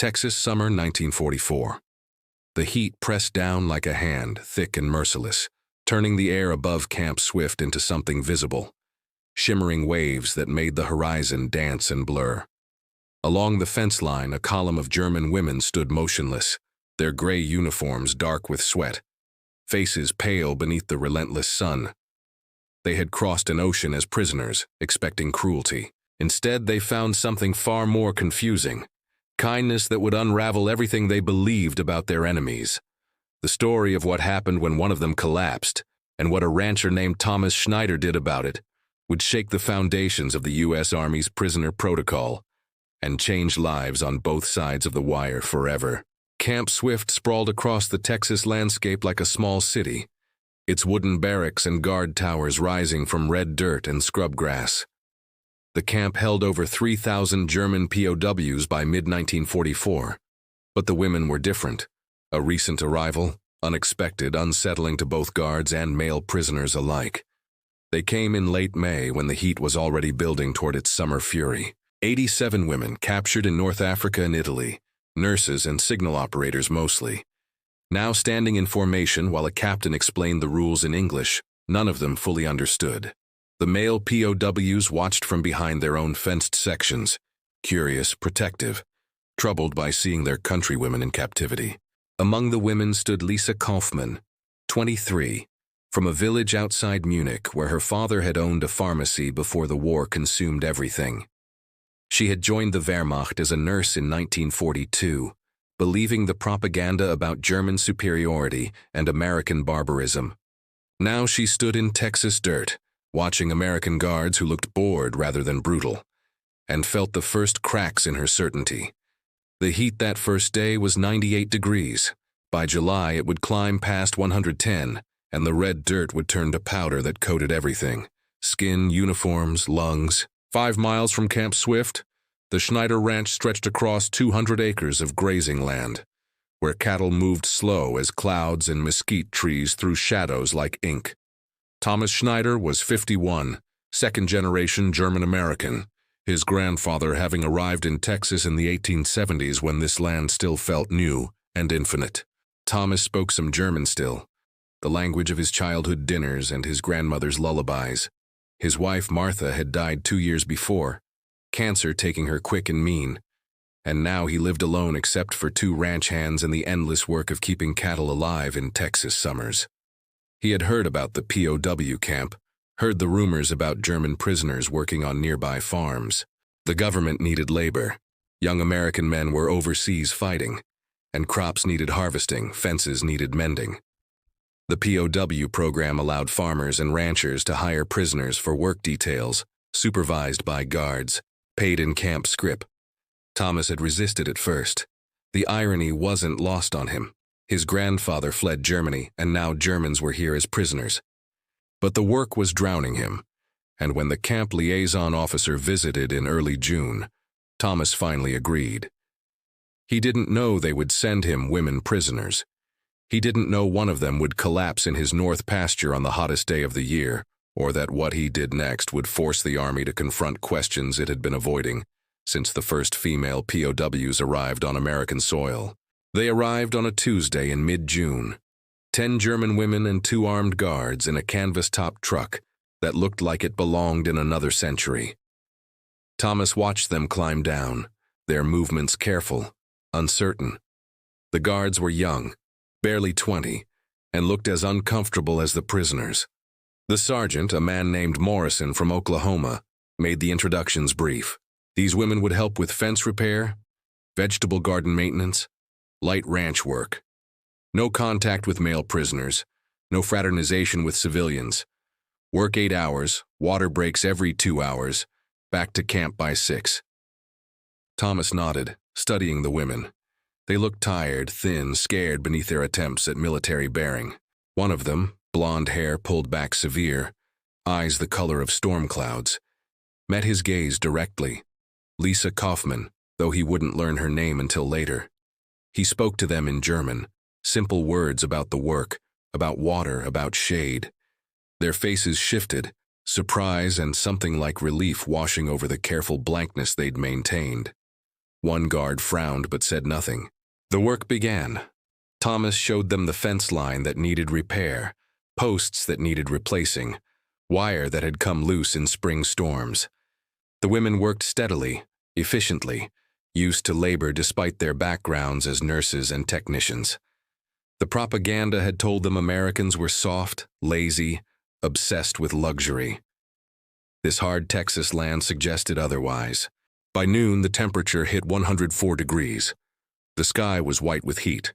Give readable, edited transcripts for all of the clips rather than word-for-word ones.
Texas, summer 1944. The heat pressed down like a hand, thick and merciless, turning the air above Camp Swift into something visible, shimmering waves that made the horizon dance and blur. Along the fence line, a column of German women stood motionless, their gray uniforms dark with sweat, faces pale beneath the relentless sun. They had crossed an ocean as prisoners, expecting cruelty. Instead, they found something far more confusing, kindness that would unravel everything they believed about their enemies. The story of what happened when one of them collapsed, and what a rancher named Thomas Schneider did about it, would shake the foundations of the U.S. Army's prisoner protocol and change lives on both sides of the wire forever. Camp Swift sprawled across the Texas landscape like a small city, its wooden barracks and guard towers rising from red dirt and scrub grass. The camp held over 3,000 German POWs by mid-1944, but the women were different. A recent arrival, unexpected, unsettling to both guards and male prisoners alike. They came in late May when the heat was already building toward its summer fury. 87 women captured in North Africa and Italy, nurses and signal operators mostly. Now standing in formation while a captain explained the rules in English, none of them fully understood. The male POWs watched from behind their own fenced sections, curious, protective, troubled by seeing their countrywomen in captivity. Among the women stood Lisa Kaufmann, 23, from a village outside Munich where her father had owned a pharmacy before the war consumed everything. She had joined the Wehrmacht as a nurse in 1942, believing the propaganda about German superiority and American barbarism. Now she stood in Texas dirt, watching American guards who looked bored rather than brutal, and felt the first cracks in her certainty. The heat that first day was 98 degrees. By July, it would climb past 110, and the red dirt would turn to powder that coated everything: skin, uniforms, lungs. 5 miles from Camp Swift, the Schneider Ranch stretched across 200 acres of grazing land, where cattle moved slow as clouds and mesquite trees threw shadows like ink. Thomas Schneider was 51, second-generation German-American, his grandfather having arrived in Texas in the 1870s when this land still felt new and infinite. Thomas spoke some German still, the language of his childhood dinners and his grandmother's lullabies. His wife, Martha, had died 2 years before, cancer taking her quick and mean, and now he lived alone except for 2 ranch hands and the endless work of keeping cattle alive in Texas summers. He had heard about the POW camp, heard the rumors about German prisoners working on nearby farms. The government needed labor. Young American men were overseas fighting, and crops needed harvesting, fences needed mending. The POW program allowed farmers and ranchers to hire prisoners for work details, supervised by guards, paid in camp scrip. Thomas had resisted at first. The irony wasn't lost on him. His grandfather fled Germany, and now Germans were here as prisoners. But the work was drowning him, and when the camp liaison officer visited in early June, Thomas finally agreed. He didn't know they would send him women prisoners. He didn't know one of them would collapse in his north pasture on the hottest day of the year, or that what he did next would force the Army to confront questions it had been avoiding since the first female POWs arrived on American soil. They arrived on a Tuesday in mid-June, 10 German women and 2 armed guards in a canvas-topped truck that looked like it belonged in another century. Thomas watched them climb down, their movements careful, uncertain. The guards were young, barely 20, and looked as uncomfortable as the prisoners. The sergeant, a man named Morrison from Oklahoma, made the introductions brief. These women would help with fence repair, vegetable garden maintenance, light ranch work. No contact with male prisoners, no fraternization with civilians. Work 8 hours, water breaks every 2 hours, back to camp by 6. Thomas nodded, studying the women. They looked tired, thin, scared beneath their attempts at military bearing. One of them, blonde hair pulled back severe, eyes the color of storm clouds, met his gaze directly. Lisa Kaufmann, though he wouldn't learn her name until later. He spoke to them in German, simple words about the work, about water, about shade. Their faces shifted, surprise and something like relief washing over the careful blankness they'd maintained. One guard frowned but said nothing. The work began. Thomas showed them the fence line that needed repair, posts that needed replacing, wire that had come loose in spring storms. The women worked steadily, efficiently, used to labor despite their backgrounds as nurses and technicians. The propaganda had told them Americans were soft, lazy, obsessed with luxury. This hard Texas land suggested otherwise. By noon, the temperature hit 104 degrees. The sky was white with heat.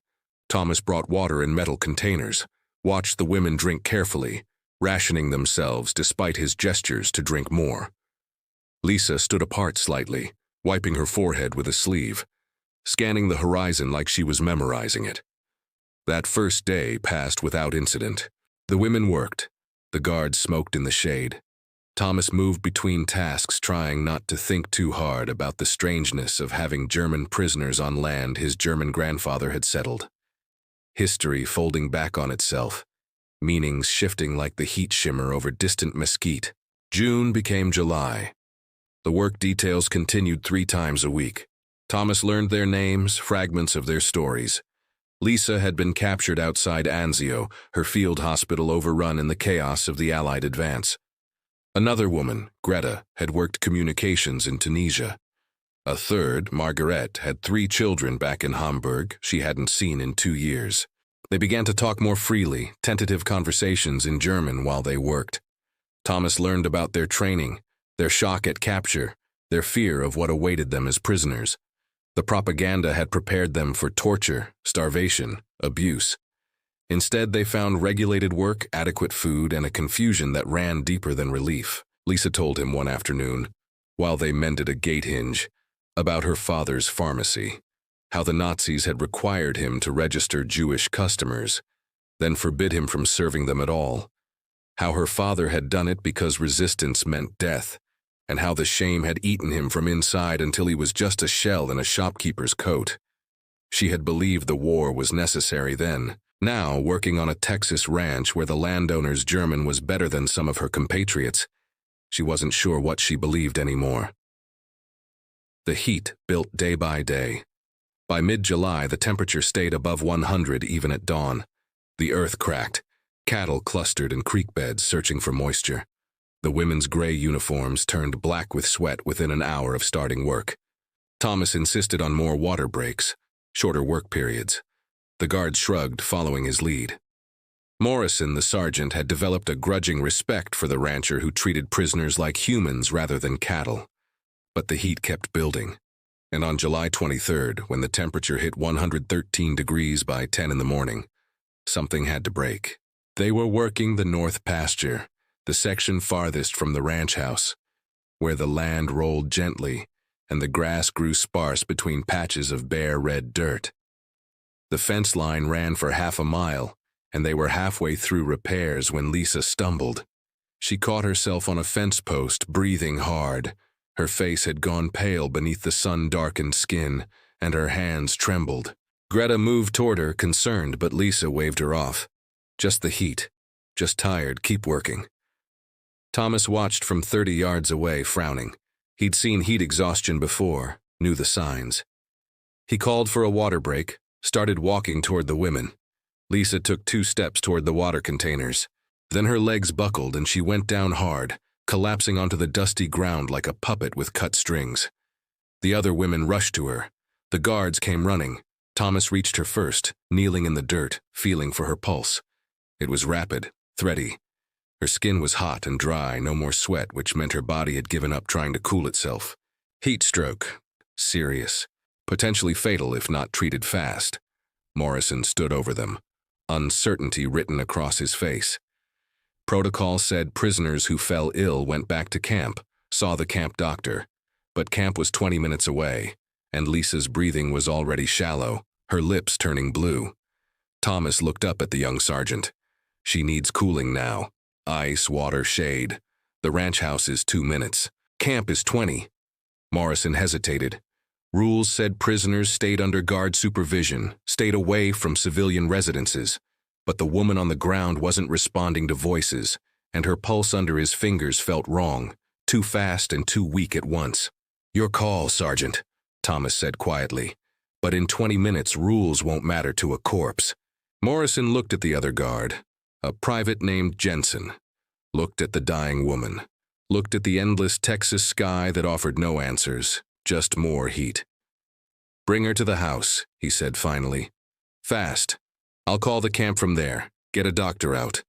Thomas brought water in metal containers, watched the women drink carefully, rationing themselves despite his gestures to drink more. Lisa stood apart slightly, wiping her forehead with a sleeve, scanning the horizon like she was memorizing it. That first day passed without incident. The women worked. The guards smoked in the shade. Thomas moved between tasks, trying not to think too hard about the strangeness of having German prisoners on land his German grandfather had settled. History folding back on itself, meanings shifting like the heat shimmer over distant mesquite. June became July. The work details continued 3 times a week. Thomas learned their names, fragments of their stories. Lisa had been captured outside Anzio, her field hospital overrun in the chaos of the Allied advance. Another woman, Greta, had worked communications in Tunisia. A third, Margaret, had 3 children back in Hamburg she hadn't seen in 2 years. They began to talk more freely, tentative conversations in German while they worked. Thomas learned about their training, their shock at capture, their fear of what awaited them as prisoners. The propaganda had prepared them for torture, starvation, abuse. Instead, they found regulated work, adequate food, and a confusion that ran deeper than relief. Lisa told him one afternoon, while they mended a gate hinge, about her father's pharmacy, how the Nazis had required him to register Jewish customers, then forbid him from serving them at all, how her father had done it because resistance meant death, and how the shame had eaten him from inside until he was just a shell in a shopkeeper's coat. She had believed the war was necessary then. Now, working on a Texas ranch where the landowner's German was better than some of her compatriots, she wasn't sure what she believed anymore. The heat built day by day. By mid-July, the temperature stayed above 100 even at dawn. The earth cracked. Cattle clustered in creek beds searching for moisture. The women's gray uniforms turned black with sweat within an hour of starting work. Thomas insisted on more water breaks, shorter work periods. The guards shrugged, following his lead. Morrison, the sergeant, had developed a grudging respect for the rancher who treated prisoners like humans rather than cattle. But the heat kept building. And on July 23rd, when the temperature hit 113 degrees by 10 in the morning, something had to break. They were working the north pasture, the section farthest from the ranch house, where the land rolled gently and the grass grew sparse between patches of bare red dirt. The fence line ran for half a mile, and they were halfway through repairs when Lisa stumbled. She caught herself on a fence post, breathing hard. Her face had gone pale beneath the sun-darkened skin, and her hands trembled. Greta moved toward her, concerned, but Lisa waved her off. Just the heat. Just tired, keep working. Thomas watched from 30 yards away, frowning. He'd seen heat exhaustion before, knew the signs. He called for a water break, started walking toward the women. Lisa took 2 steps toward the water containers. Then her legs buckled and she went down hard, collapsing onto the dusty ground like a puppet with cut strings. The other women rushed to her. The guards came running. Thomas reached her first, kneeling in the dirt, feeling for her pulse. It was rapid, thready. Her skin was hot and dry, no more sweat, which meant her body had given up trying to cool itself. Heat stroke. Serious. Potentially fatal if not treated fast. Morrison stood over them, uncertainty written across his face. Protocol said prisoners who fell ill went back to camp, saw the camp doctor. But camp was 20 minutes away, and Lisa's breathing was already shallow, her lips turning blue. Thomas looked up at the young sergeant. She needs cooling now. Ice, water, shade. The ranch house is 2 minutes. Camp is 20. Morrison hesitated. Rules said prisoners stayed under guard supervision, stayed away from civilian residences. But the woman on the ground wasn't responding to voices, and her pulse under his fingers felt wrong, too fast and too weak at once. Your call, Sergeant. Thomas said quietly. "But in 20 minutes, rules won't matter to a corpse." Morrison looked at the other guard, a private named Jensen, looked at the dying woman, looked at the endless Texas sky that offered no answers, just more heat. "Bring her to the house," he said finally. "Fast. I'll call the camp from there, get a doctor out.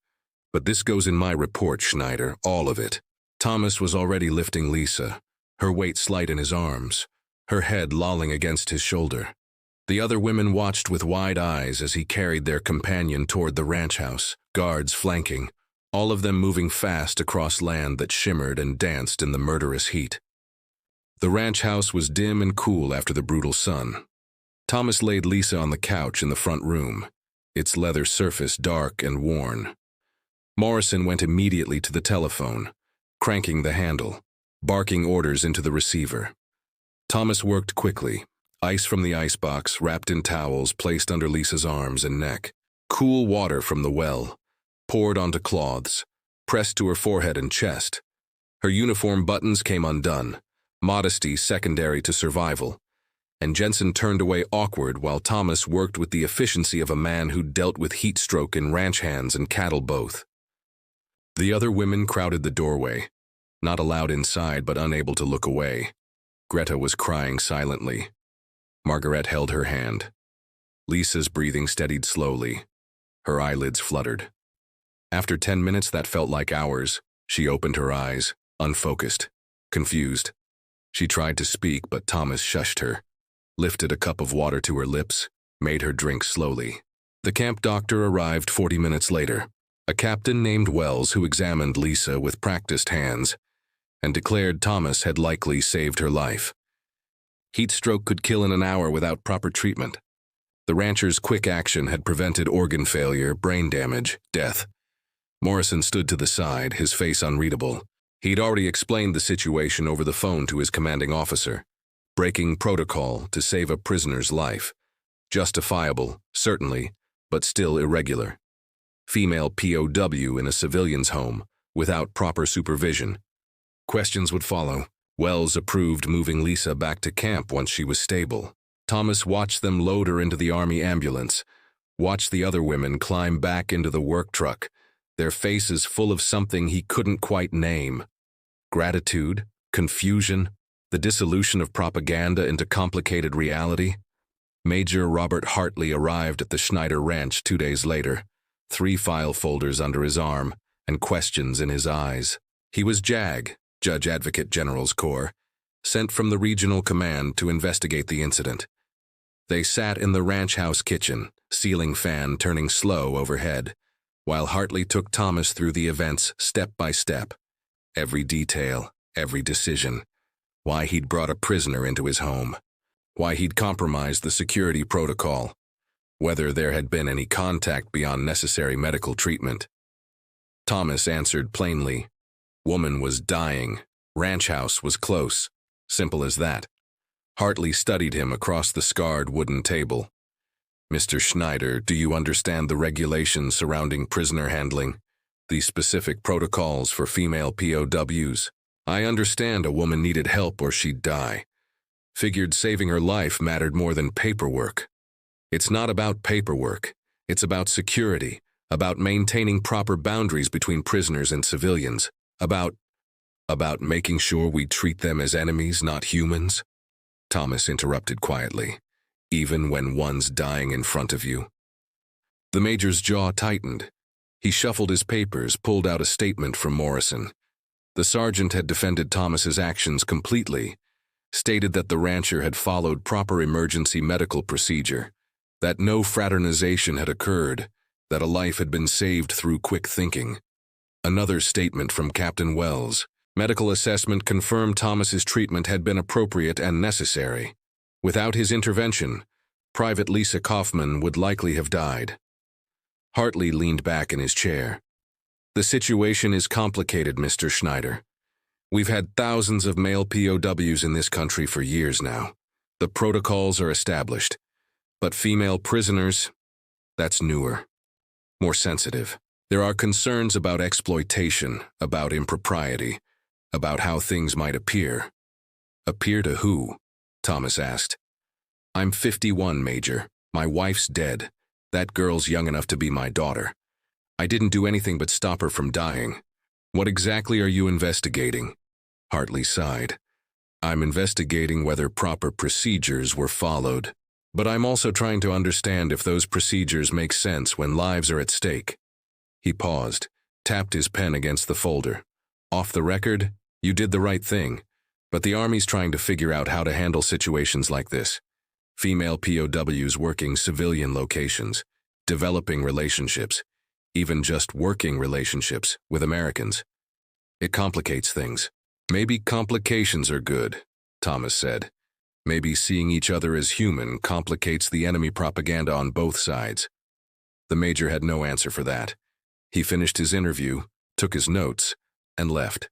But this goes in my report, Schneider, all of it." Thomas was already lifting Lisa, her weight slight in his arms, her head lolling against his shoulder. The other women watched with wide eyes as he carried their companion toward the ranch house, guards flanking, all of them moving fast across land that shimmered and danced in the murderous heat. The ranch house was dim and cool after the brutal sun. Thomas laid Lisa on the couch in the front room, its leather surface dark and worn. Morrison went immediately to the telephone, cranking the handle, barking orders into the receiver. Thomas worked quickly, ice from the icebox wrapped in towels placed under Lisa's arms and neck, cool water from the well, poured onto cloths, pressed to her forehead and chest. Her uniform buttons came undone, modesty secondary to survival, and Jensen turned away awkward while Thomas worked with the efficiency of a man who dealt with heat stroke in ranch hands and cattle both. The other women crowded the doorway, not allowed inside but unable to look away. Greta was crying silently. Margaret held her hand. Lisa's breathing steadied slowly. Her eyelids fluttered. After 10 minutes that felt like hours, she opened her eyes, unfocused, confused. She tried to speak, but Thomas shushed her, lifted a cup of water to her lips, made her drink slowly. The camp doctor arrived 40 minutes later, a captain named Wells who examined Lisa with practiced hands and declared Thomas had likely saved her life. Heat stroke could kill in an hour without proper treatment. The rancher's quick action had prevented organ failure, brain damage, death. Morrison stood to the side, his face unreadable. He'd already explained the situation over the phone to his commanding officer. Breaking protocol to save a prisoner's life. Justifiable, certainly, but still irregular. Female POW in a civilian's home, without proper supervision. Questions would follow. Wells approved moving Lisa back to camp once she was stable. Thomas watched them load her into the army ambulance, watched the other women climb back into the work truck, their faces full of something he couldn't quite name. Gratitude, confusion, the dissolution of propaganda into complicated reality. Major Robert Hartley arrived at the Schneider ranch 2 days later, 3 file folders under his arm and questions in his eyes. He was JAG, Judge Advocate General's Corps, sent from the regional command to investigate the incident. They sat in the ranch house kitchen, ceiling fan turning slow overhead, while Hartley took Thomas through the events step by step. Every detail, every decision. Why he'd brought a prisoner into his home. Why he'd compromised the security protocol. Whether there had been any contact beyond necessary medical treatment. Thomas answered plainly. Woman was dying. Ranch house was close. Simple as that. Hartley studied him across the scarred wooden table. "Mr. Schneider, do you understand the regulations surrounding prisoner handling? The specific protocols for female POWs? I understand a woman needed help or she'd die. Figured saving her life mattered more than paperwork. It's not about paperwork. It's about security, about maintaining proper boundaries between prisoners and civilians, about making sure we treat them as enemies, not humans." Thomas interrupted quietly. "Even when one's dying in front of you?" The major's jaw tightened. He shuffled his papers, pulled out a statement from Morrison. The sergeant had defended Thomas's actions completely, stated that the rancher had followed proper emergency medical procedure, that no fraternization had occurred, that a life had been saved through quick thinking. Another statement from Captain Wells. Medical assessment confirmed Thomas's treatment had been appropriate and necessary. Without his intervention, Private Lisa Kaufman would likely have died. Hartley leaned back in his chair. "The situation is complicated, Mr. Schneider. We've had thousands of male POWs in this country for years now. The protocols are established. But female prisoners, that's newer, more sensitive. There are concerns about exploitation, about impropriety, about how things might appear. Appear to who? Thomas asked. I'm 51, Major. My wife's dead. That girl's young enough to be my daughter. I didn't do anything but stop her from dying. What exactly are you investigating? Hartley sighed. I'm investigating whether proper procedures were followed, but I'm also trying to understand if those procedures make sense when lives are at stake. He paused, tapped his pen against the folder. Off the record, you did the right thing, but the Army's trying to figure out how to handle situations like this. Female POWs working civilian locations, developing relationships, even just working relationships with Americans. It complicates things. Maybe complications are good, Thomas said. Maybe seeing each other as human complicates the enemy propaganda on both sides. The Major had no answer for that. He finished his interview, took his notes, and left.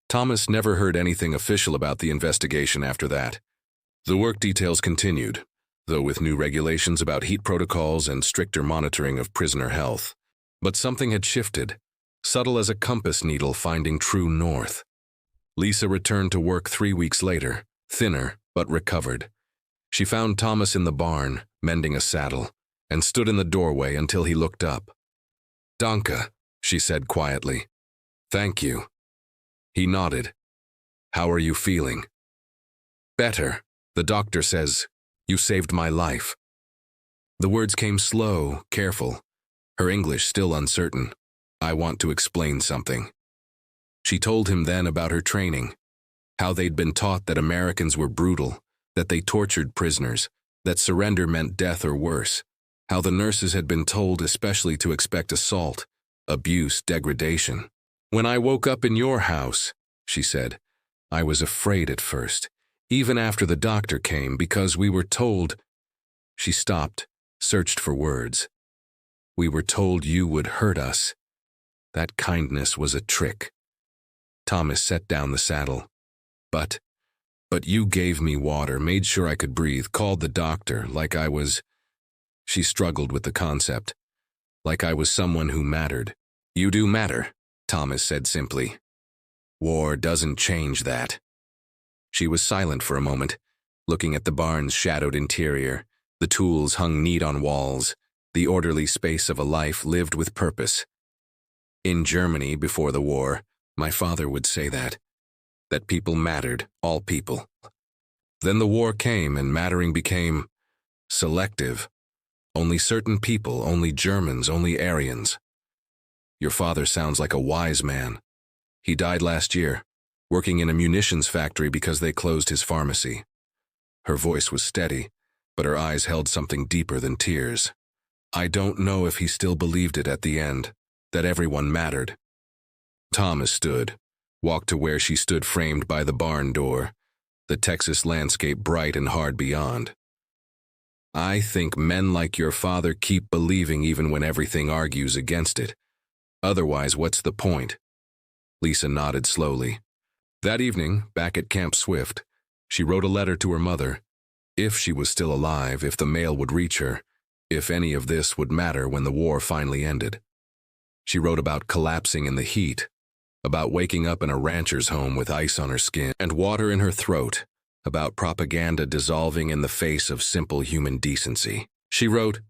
Thomas never heard anything official about the investigation after that. The work details continued, though with new regulations about heat protocols and stricter monitoring of prisoner health. But something had shifted, subtle as a compass needle finding true north. Lisa returned to work 3 weeks later, thinner but recovered. She found Thomas in the barn, mending a saddle, and stood in the doorway until he looked up. "Danke," she said quietly. "Thank you." He nodded. "How are you feeling?" "Better. The doctor says, you saved my life." The words came slow, careful, her English still uncertain. "I want to explain something." She told him then about her training, how they'd been taught that Americans were brutal, that they tortured prisoners, that surrender meant death or worse, how the nurses had been told especially to expect assault, abuse, degradation. "When I woke up in your house," she said, "I was afraid at first, even after the doctor came, because we were told—" She stopped, searched for words. "We were told you would hurt us. That kindness was a trick." Thomas set down the saddle. But you gave me water, made sure I could breathe, called the doctor, like I was—" She struggled with the concept. "Like I was someone who mattered." "You do matter," Thomas said simply. "War doesn't change that." She was silent for a moment, looking at the barn's shadowed interior. The tools hung neat on walls, the orderly space of a life lived with purpose. "In Germany, before the war, my father would say that people mattered, all people. Then the war came and mattering became selective. Only certain people, only Germans, only Aryans. Your father sounds like a wise man. He died last year, working in a munitions factory because they closed his pharmacy." Her voice was steady, but her eyes held something deeper than tears. "I don't know if he still believed it at the end, that everyone mattered." Thomas stood, walked to where she stood framed by the barn door, the Texas landscape bright and hard beyond. "I think men like your father keep believing even when everything argues against it. Otherwise, what's the point?" Lisa nodded slowly. That evening, back at Camp Swift, she wrote a letter to her mother. If she was still alive, if the mail would reach her, if any of this would matter when the war finally ended. She wrote about collapsing in the heat, about waking up in a rancher's home with ice on her skin and water in her throat, about propaganda dissolving in the face of simple human decency. She wrote,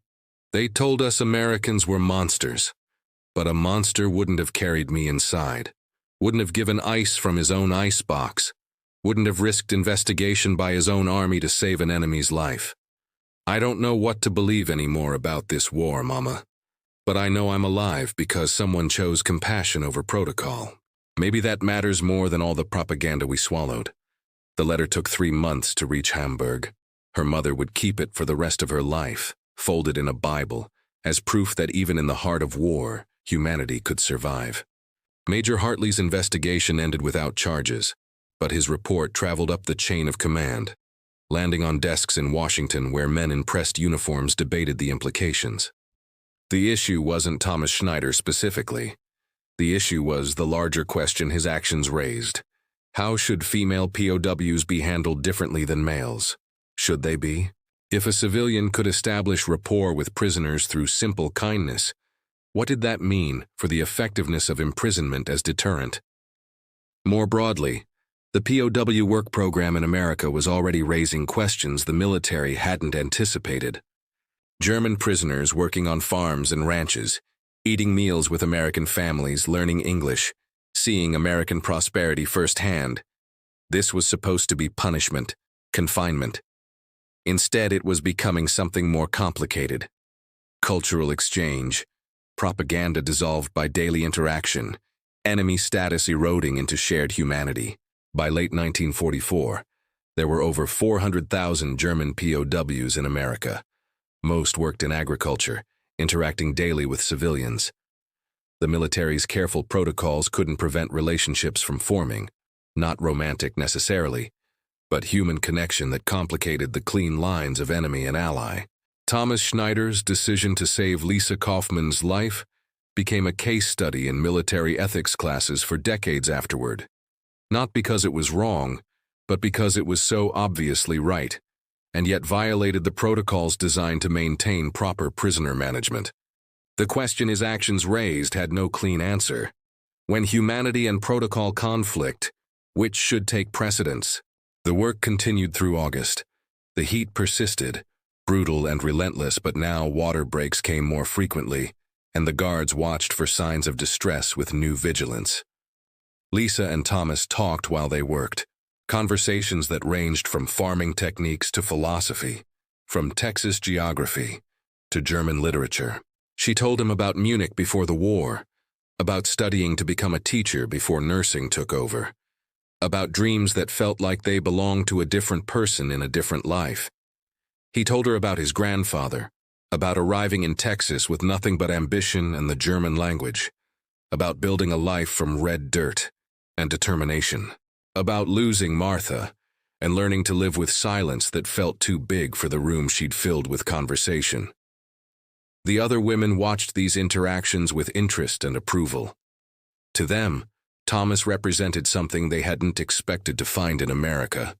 "They told us Americans were monsters, but a monster wouldn't have carried me inside, wouldn't have given ice from his own ice box, wouldn't have risked investigation by his own army to save an enemy's life. I don't know what to believe anymore about this war, Mama, but I know I'm alive because someone chose compassion over protocol. Maybe that matters more than all the propaganda we swallowed." The letter took 3 months to reach Hamburg. Her mother would keep it for the rest of her life, folded in a Bible, as proof that even in the heart of war, humanity could survive. Major Hartley's investigation ended without charges, but his report traveled up the chain of command, landing on desks in Washington where men in pressed uniforms debated the implications. The issue wasn't Thomas Schneider specifically. The issue was the larger question his actions raised. How should female POWs be handled differently than males? Should they be? If a civilian could establish rapport with prisoners through simple kindness, what did that mean for the effectiveness of imprisonment as deterrent? More broadly, The POW work program in America was already raising questions the military hadn't anticipated. German prisoners working on farms and ranches, eating meals with American families, learning English, seeing American prosperity firsthand. This was supposed to be punishment, confinement. Instead, it was becoming something more complicated. Cultural exchange, propaganda dissolved by daily interaction, enemy status eroding into shared humanity. By late 1944, there were over 400,000 German POWs in America. Most worked in agriculture, interacting daily with civilians. The military's careful protocols couldn't prevent relationships from forming, not romantic necessarily, but human connection that complicated the clean lines of enemy and ally. Thomas Schneider's decision to save Lisa Kaufman's life became a case study in military ethics classes for decades afterward. Not because it was wrong, but because it was so obviously right, and yet violated the protocols designed to maintain proper prisoner management. The question his actions raised had no clean answer. When humanity and protocol conflict, which should take precedence? The work continued through August. The heat persisted, brutal and relentless, but now water breaks came more frequently, and the guards watched for signs of distress with new vigilance. Lisa and Thomas talked while they worked, conversations that ranged from farming techniques to philosophy, from Texas geography to German literature. She told him about Munich before the war, about studying to become a teacher before nursing took over, about dreams that felt like they belonged to a different person in a different life. He told her about his grandfather, about arriving in Texas with nothing but ambition and the German language, about building a life from red dirt and determination, about losing Martha and learning to live with silence that felt too big for the room she'd filled with conversation. The other women watched these interactions with interest and approval. To them, Thomas represented something they hadn't expected to find in America,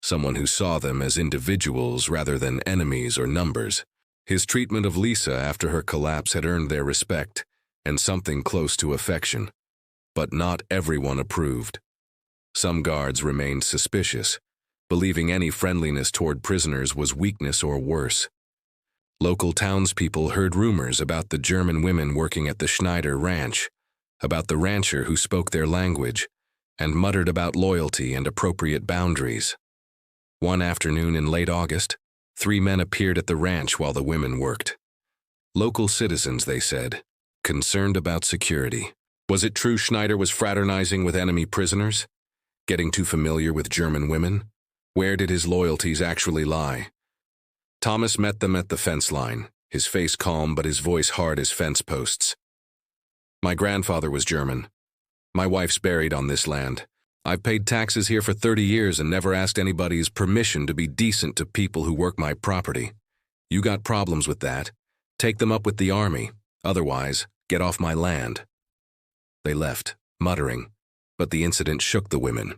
someone who saw them as individuals rather than enemies or numbers. His treatment of Lisa after her collapse had earned their respect and something close to affection. But not everyone approved. Some guards remained suspicious, believing any friendliness toward prisoners was weakness or worse. Local townspeople heard rumors about the German women working at the Schneider ranch, about the rancher who spoke their language, and muttered about loyalty and appropriate boundaries. One afternoon in late August, 3 men appeared at the ranch while the women worked. Local citizens, they said, concerned about security. Was it true Schneider was fraternizing with enemy prisoners? Getting too familiar with German women? Where did his loyalties actually lie? Thomas met them at the fence line, his face calm but his voice hard as fence posts. My grandfather was German. My wife's buried on this land. I've paid taxes here for 30 years and never asked anybody's permission to be decent to people who work my property. You got problems with that? Take them up with the army. Otherwise, get off my land. They left, muttering, but the incident shook the women.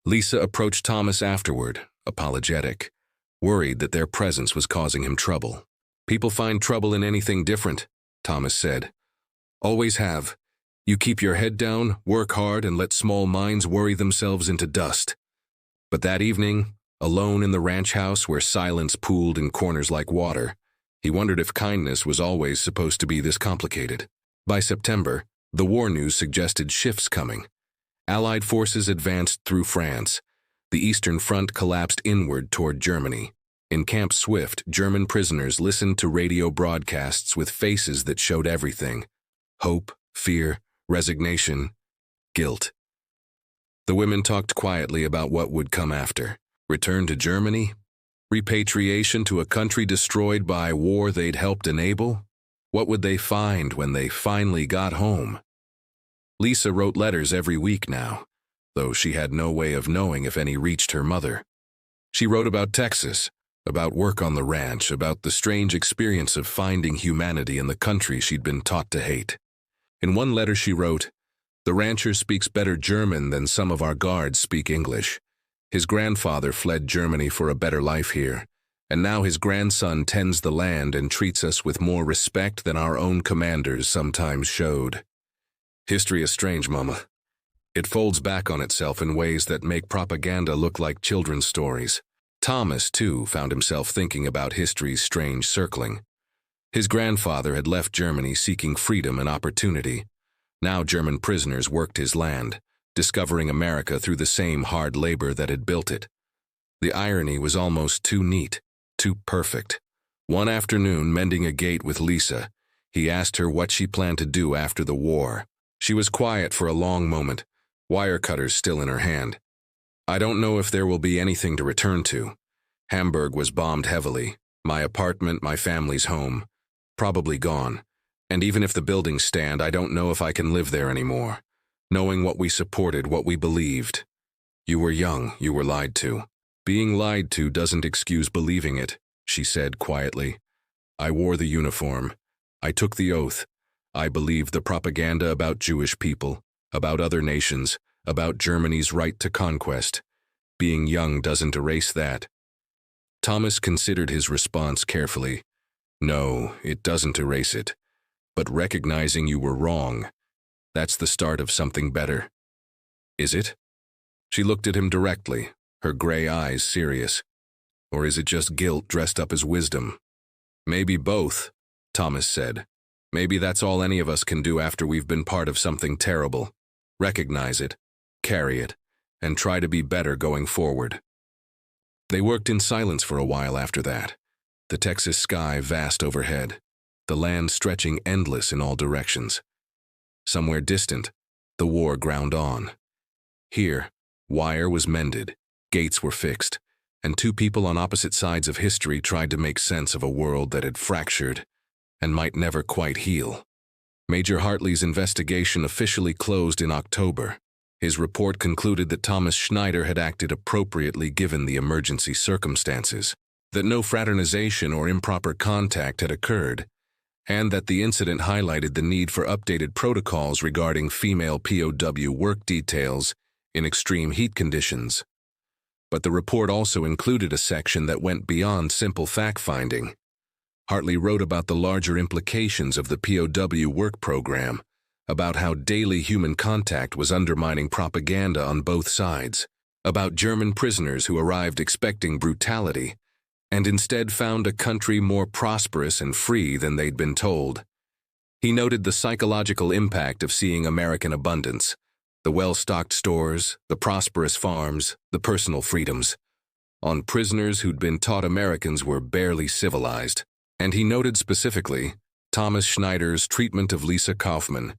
Lisa approached Thomas afterward, apologetic, worried that their presence was causing him trouble. People find trouble in anything different, Thomas said. Always have. You keep your head down, work hard, and let small minds worry themselves into dust. But that evening, alone in the ranch house where silence pooled in corners like water, he wondered if kindness was always supposed to be this complicated. By September, the war news suggested shifts coming. Allied forces advanced through France. The Eastern Front collapsed inward toward Germany. In Camp Swift, German prisoners listened to radio broadcasts with faces that showed everything: hope, fear, resignation, guilt. The women talked quietly about what would come after. Return to Germany? Repatriation to a country destroyed by war they'd helped enable? What would they find when they finally got home? Lisa wrote letters every week now, though she had no way of knowing if any reached her mother. She wrote about Texas, about work on the ranch, about the strange experience of finding humanity in the country she'd been taught to hate. In one letter she wrote, "The rancher speaks better German than some of our guards speak English. His grandfather fled Germany for a better life here, and now his grandson tends the land and treats us with more respect than our own commanders sometimes showed. History is strange, Mama. It folds back on itself in ways that make propaganda look like children's stories. Thomas, too, found himself thinking about history's strange circling. His grandfather had left Germany seeking freedom and opportunity. Now German prisoners worked his land, discovering America through the same hard labor that had built it. The irony was almost too neat, too perfect. One afternoon, mending a gate with Lisa, he asked her what she planned to do after the war. She was quiet for a long moment, wire cutters still in her hand. "I don't know if there will be anything to return to. Hamburg was bombed heavily. My apartment, my family's home, probably gone. And even if the buildings stand, I don't know if I can live there anymore. Knowing what we supported, what we believed. You were young, you were lied to. Being lied to doesn't excuse believing it," she said quietly. "I wore the uniform. I took the oath. I believed the propaganda about Jewish people, about other nations, about Germany's right to conquest. Being young doesn't erase that." Thomas considered his response carefully. "No, it doesn't erase it. But recognizing you were wrong, that's the start of something better." "Is it?" She looked at him directly, her gray eyes serious. "Or is it just guilt dressed up as wisdom?" "Maybe both," Thomas said. "Maybe that's all any of us can do after we've been part of something terrible. Recognize it, carry it, and try to be better going forward." They worked in silence for a while after that, the Texas sky vast overhead, the land stretching endless in all directions. Somewhere distant, the war ground on. Here, wire was mended, gates were fixed, and two people on opposite sides of history tried to make sense of a world that had fractured and might never quite heal. Major Hartley's investigation officially closed in October. His report concluded that Thomas Schneider had acted appropriately given the emergency circumstances, that no fraternization or improper contact had occurred, and that the incident highlighted the need for updated protocols regarding female POW work details in extreme heat conditions. But the report also included a section that went beyond simple fact-finding. Hartley wrote about the larger implications of the POW work program, about how daily human contact was undermining propaganda on both sides, about German prisoners who arrived expecting brutality and instead found a country more prosperous and free than they'd been told. He noted the psychological impact of seeing American abundance, the well-stocked stores, the prosperous farms, the personal freedoms, on prisoners who'd been taught Americans were barely civilized. And he noted specifically Thomas Schneider's treatment of Lisa Kaufman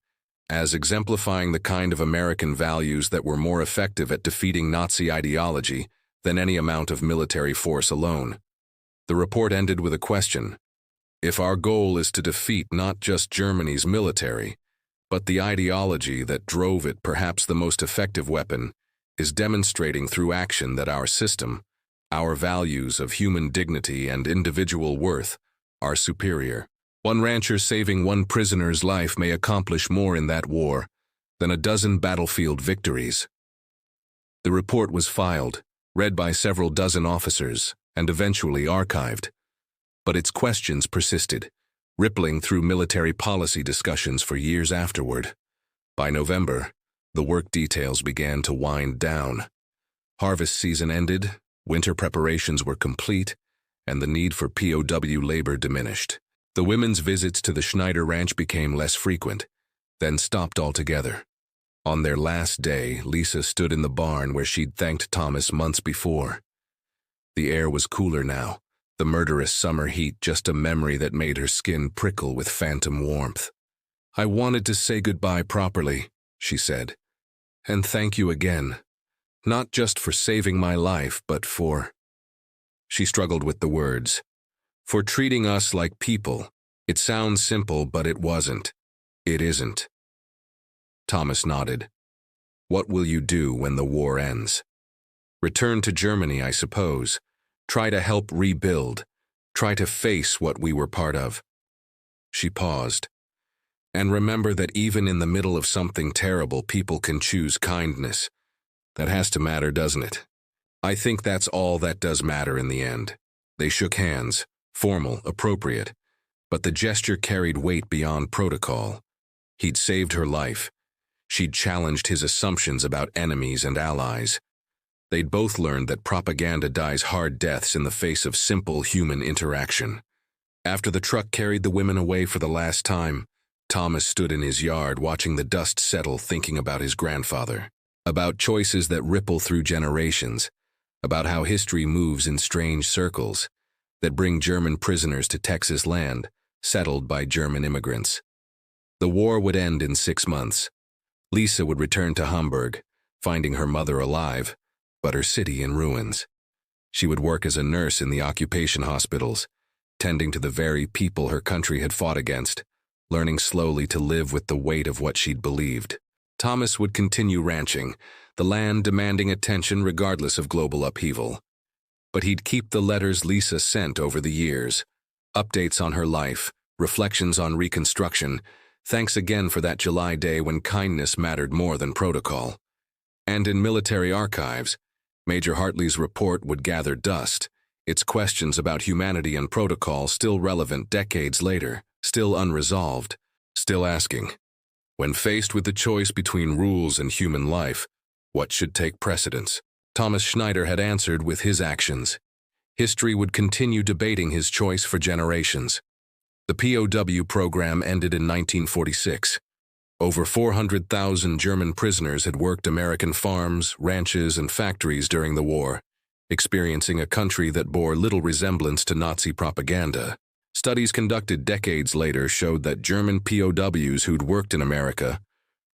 as exemplifying the kind of American values that were more effective at defeating Nazi ideology than any amount of military force alone. The report ended with a question. If our goal is to defeat not just Germany's military, but the ideology that drove it, perhaps the most effective weapon, is demonstrating through action that our system, our values of human dignity and individual worth, are superior. One rancher saving one prisoner's life may accomplish more in that war than a dozen battlefield victories. The report was filed, read by several dozen officers, and eventually archived. But its questions persisted, rippling through military policy discussions for years afterward. By November, the work details began to wind down. Harvest season ended, winter preparations were complete, and the need for POW labor diminished. The women's visits to the Schneider ranch became less frequent, then stopped altogether. On their last day, Lisa stood in the barn where she'd thanked Thomas months before. The air was cooler now, the murderous summer heat just a memory that made her skin prickle with phantom warmth. "I wanted to say goodbye properly," she said, "and thank you again, not just for saving my life, but for—" She struggled with the words. "For treating us like people. It sounds simple, but it wasn't. It isn't." Thomas nodded. "What will you do when the war ends?" "Return to Germany, I suppose. Try to help rebuild. Try to face what we were part of." She paused. "And remember that even in the middle of something terrible, people can choose kindness. That has to matter, doesn't it?" "I think that's all that does matter in the end." They shook hands, formal, appropriate, but the gesture carried weight beyond protocol. He'd saved her life. She'd challenged his assumptions about enemies and allies. They'd both learned that propaganda dies hard deaths in the face of simple human interaction. After the truck carried the women away for the last time, Thomas stood in his yard watching the dust settle, thinking about his grandfather, about choices that ripple through generations, about how history moves in strange circles that bring German prisoners to Texas land, settled by German immigrants. The war would end in 6 months. Lisa would return to Hamburg, finding her mother alive, but her city in ruins. She would work as a nurse in the occupation hospitals, tending to the very people her country had fought against, learning slowly to live with the weight of what she'd believed. Thomas would continue ranching, the land demanding attention regardless of global upheaval. But he'd keep the letters Lisa sent over the years, updates on her life, reflections on Reconstruction, thanks again for that July day when kindness mattered more than protocol. And in military archives, Major Hartley's report would gather dust, its questions about humanity and protocol still relevant decades later, still unresolved, still asking, when faced with the choice between rules and human life, what should take precedence? Thomas Schneider had answered with his actions. History would continue debating his choice for generations. The POW program ended in 1946. Over 400,000 German prisoners had worked American farms, ranches, and factories during the war, experiencing a country that bore little resemblance to Nazi propaganda. Studies conducted decades later showed that German POWs who'd worked in America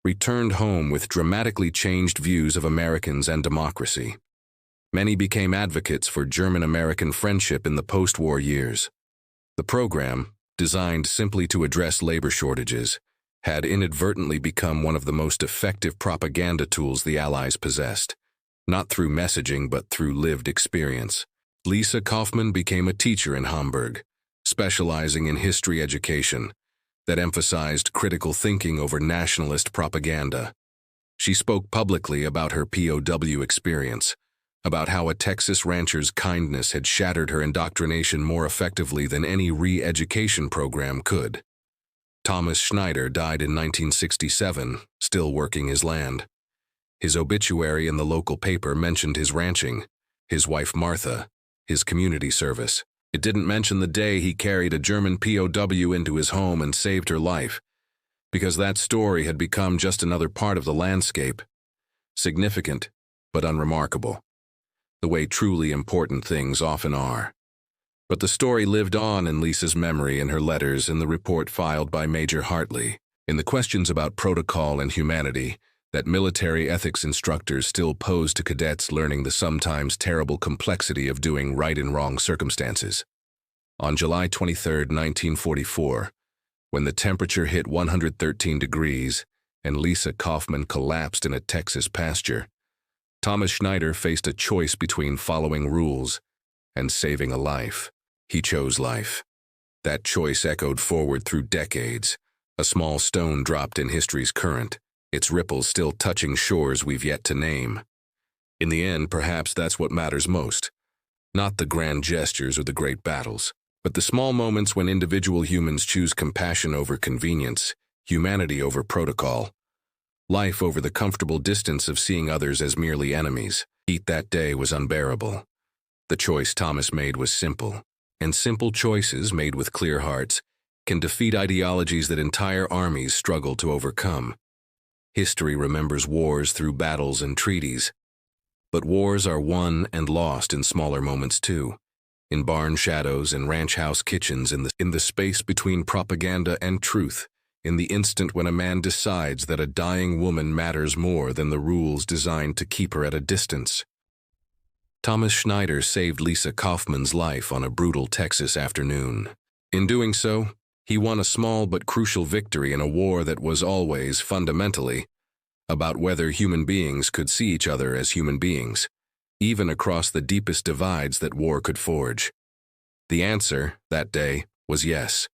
returned home with dramatically changed views of Americans and democracy. Many became advocates for German-American friendship in the post-war years. The program, designed simply to address labor shortages, had inadvertently become one of the most effective propaganda tools the Allies possessed, not through messaging but through lived experience. Lisa Kaufmann became a teacher in Hamburg, specializing in history education that emphasized critical thinking over nationalist propaganda. She spoke publicly about her POW experience, about how a Texas rancher's kindness had shattered her indoctrination more effectively than any re-education program could. Thomas Schneider died in 1967, still working his land. His obituary in the local paper mentioned his ranching, his wife Martha, his community service. It didn't mention the day he carried a German POW into his home and saved her life, because that story had become just another part of the landscape, significant but unremarkable, the way truly important things often are. But the story lived on in Lisa's memory in her letters in the report filed by Major Hartley, in the questions about protocol and humanity that military ethics instructors still pose to cadets learning the sometimes terrible complexity of doing right in wrong circumstances. On July 23, 1944, when the temperature hit 113 degrees and Lisa Kaufmann collapsed in a Texas pasture, Thomas Schneider faced a choice between following rules and saving a life. He chose life. That choice echoed forward through decades, a small stone dropped in history's current, its ripples still touching shores we've yet to name. In the end, perhaps that's what matters most. Not the grand gestures or the great battles, but the small moments when individual humans choose compassion over convenience, humanity over protocol, life over the comfortable distance of seeing others as merely enemies. Heat that day was unbearable. The choice Thomas made was simple, and simple choices made with clear hearts can defeat ideologies that entire armies struggle to overcome. History remembers wars through battles and treaties, but wars are won and lost in smaller moments too, in barn shadows and ranch house kitchens, in the space between propaganda and truth, in the instant when a man decides that a dying woman matters more than the rules designed to keep her at a distance. Thomas Schneider saved Lisa Kaufmann's life on a brutal Texas afternoon. In doing so, he won a small but crucial victory in a war that was always, fundamentally, about whether human beings could see each other as human beings, even across the deepest divides that war could forge. The answer, that day, was yes.